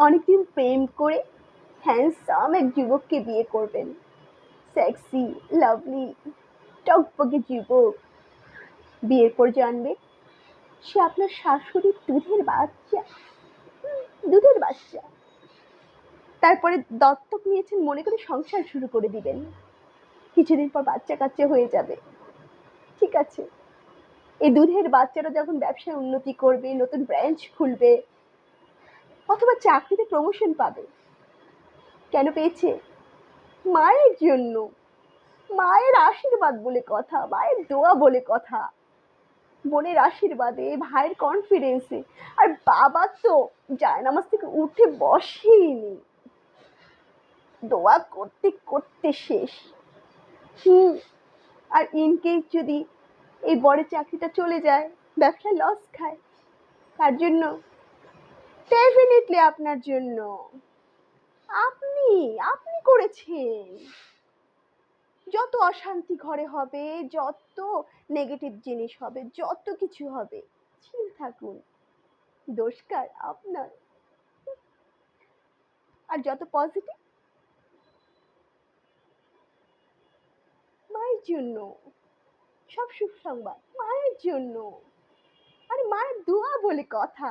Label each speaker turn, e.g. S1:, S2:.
S1: অনেকদিন প্রেম করে হ্যান্ডসাম এক যুবককে বিয়ে করবেন। সেক্সি, লাভলি, টকবকে যুবক। বিয়ের পর জানবে সে আপনার শাশুড়ির দুধের বাচ্চা। দুধের বাচ্চা। তারপরে দত্তক নিয়েছেন মনে করে সংসার শুরু করে দিবেন। কিছুদিন পর বাচ্চা কাচ্চা হয়ে যাবে। ঠিক আছে, এই দুধের বাচ্চারা যখন ব্যবসায় উন্নতি করবে, নতুন ব্রাঞ্চ খুলবে, অথবা চাকরিতে প্রমোশন পাবে, কেন পেয়েছে? মায়ের জন্য। মায়ের আশীর্বাদ বলে কথা, মায়ের দোয়া বলে কথা, বোনের আশীর্বাদে, ভাইয়ের কনফিডেন্সে। আর বাবা তো জায়নামাজ থেকে উঠে বসেইনি, দোয়া করতে করতে শেষ। হুম। আর ইনকেস যদি এই বড় চাকরিটা চলে যায়, ব্যবসায় লস খায়, কার জন্য? ডেফিনেটলি আপনার জন্য। আপনি আপনি করেছেন। যত অশান্তি ঘরে হবে, যত নেগেটিভ জিনিস হবে, যত কিছু হবে, চিল থাকুন, দোষ কার? আপনার। আর যত পজিটিভ, মায়ের জন্য। সব সুসংবাদ মায়ের জন্য। আরে মায়ের দোয়া বলে কথা।